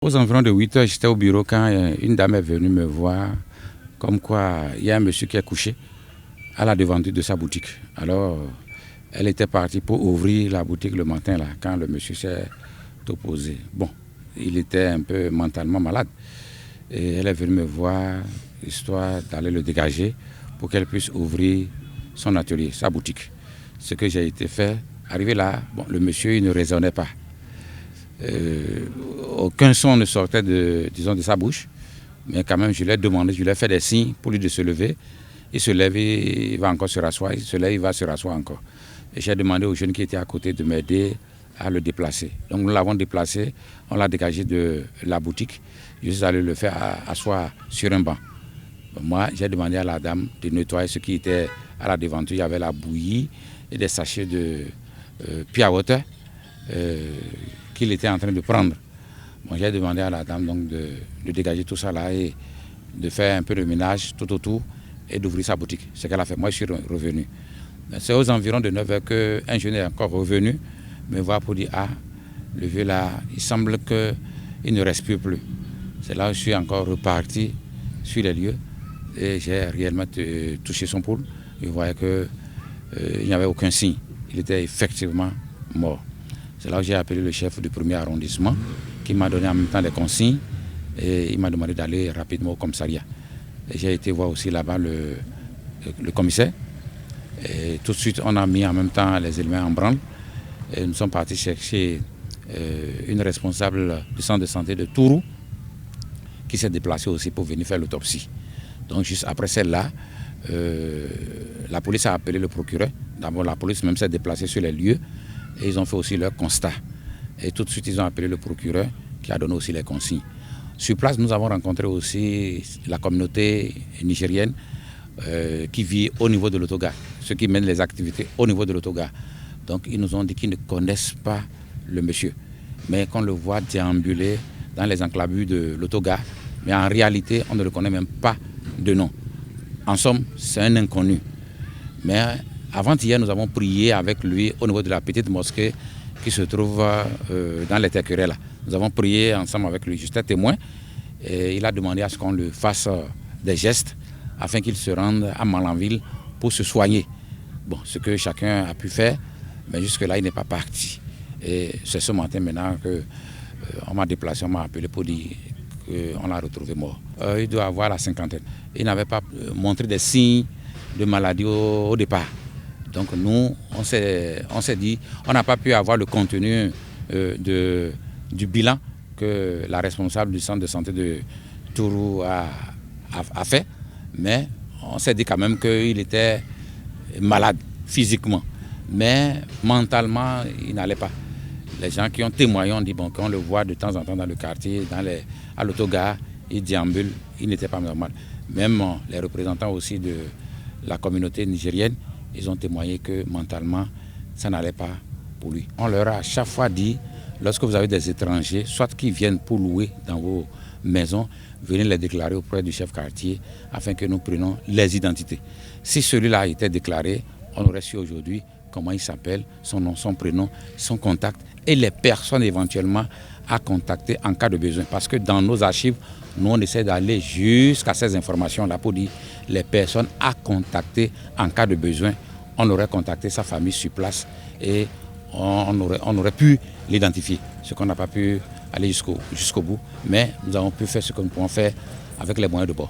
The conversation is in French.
Aux environs de 8 heures, j'étais au bureau quand une dame est venue me voir, comme quoi il y a un monsieur qui est couché à la devanture de sa boutique. Alors, elle était partie pour ouvrir la boutique le matin, là, quand le monsieur s'est opposé. Bon, il était un peu mentalement malade. Et elle est venue me voir, histoire d'aller le dégager pour qu'elle puisse ouvrir son atelier, sa boutique. Ce que j'ai été fait, arrivé là, bon, le monsieur il ne raisonnait pas. Aucun son ne sortait de sa bouche, mais quand même je lui ai demandé, je lui ai fait des signes pour lui de se lever. Il se lève, il va encore se rasseoir, il se lève, il va se rasseoir encore. Et j'ai demandé aux jeunes qui étaient à côté de m'aider à le déplacer. Donc nous l'avons déplacé, on l'a dégagé de la boutique. Je suis allé le faire asseoir sur un banc. Moi, j'ai demandé à la dame de nettoyer ce qui était à la devanture. Il y avait la bouillie et des sachets de pure water qu'il était en train de prendre. Bon, j'ai demandé à la dame donc de dégager tout ça là et de faire un peu de ménage tout autour et d'ouvrir sa boutique. C'est ce qu'elle a fait. Moi, je suis revenu. C'est aux environs de 9 heures qu'un jeune est encore revenu me voir pour dire « Ah, le vieux là, il semble qu'il ne respire plus ». C'est là où je suis encore reparti sur les lieux et j'ai réellement touché son pouls. Je voyais qu'il n'y avait aucun signe. Il était effectivement mort. C'est là où j'ai appelé le chef du premier arrondissement qui m'a donné en même temps des consignes et il m'a demandé d'aller rapidement au commissariat. Et j'ai été voir aussi là-bas le commissaire. Et tout de suite, on a mis en même temps les éléments en branle. Et nous sommes partis chercher une responsable du centre de santé de Tourou qui s'est déplacée aussi pour venir faire l'autopsie. Donc juste après celle-là, la police a appelé le procureur. D'abord, la police même s'est déplacée sur les lieux et ils ont fait aussi leur constat. Et tout de suite, ils ont appelé le procureur qui a donné aussi les consignes. Sur place, nous avons rencontré aussi la communauté nigérienne qui vit au niveau de l'autogare, ceux qui mènent les activités au niveau de l'autogare. Donc ils nous ont dit qu'ils ne connaissent pas le monsieur, mais qu'on le voit déambuler dans les enclaves de l'autogare. Mais en réalité, on ne le connaît même pas de nom. En somme, c'est un inconnu. Mais avant-hier, nous avons prié avec lui au niveau de la petite mosquée qui se trouve dans les Téquerets là. Nous avons prié ensemble avec lui, j'étais témoin, et il a demandé à ce qu'on lui fasse des gestes afin qu'il se rende à Malanville pour se soigner. Bon, ce que chacun a pu faire, mais jusque-là, il n'est pas parti. Et c'est ce matin maintenant qu'on m'a déplacé, on m'a appelé pour dire qu'on l'a retrouvé mort. Il doit avoir la cinquantaine. Il n'avait pas montré des signes de maladie au départ. Donc nous, on s'est dit, on n'a pas pu avoir le contenu du bilan que la responsable du centre de santé de Tourou a fait. Mais on s'est dit quand même qu'il était malade physiquement. Mais mentalement, il n'allait pas. Les gens qui ont témoigné ont dit bon, qu'on le voit de temps en temps dans le quartier, à l'autogare, il déambule, il n'était pas normal. Même les représentants aussi de la communauté nigérienne, ils ont témoigné que mentalement, ça n'allait pas pour lui. On leur a à chaque fois dit, lorsque vous avez des étrangers, soit qui viennent pour louer dans vos maisons, venez les déclarer auprès du chef quartier afin que nous prenions les identités. Si celui-là a été déclaré, on aurait su aujourd'hui comment il s'appelle, son nom, son prénom, son contact et les personnes éventuellement à contacter en cas de besoin. Parce que dans nos archives, nous on essaie d'aller jusqu'à ces informations-là pour dire les personnes à contacter en cas de besoin. On aurait contacté sa famille sur place et on aurait pu l'identifier. Ce qu'on n'a pas pu aller jusqu'au bout, mais nous avons pu faire ce que nous pouvons faire avec les moyens de bord.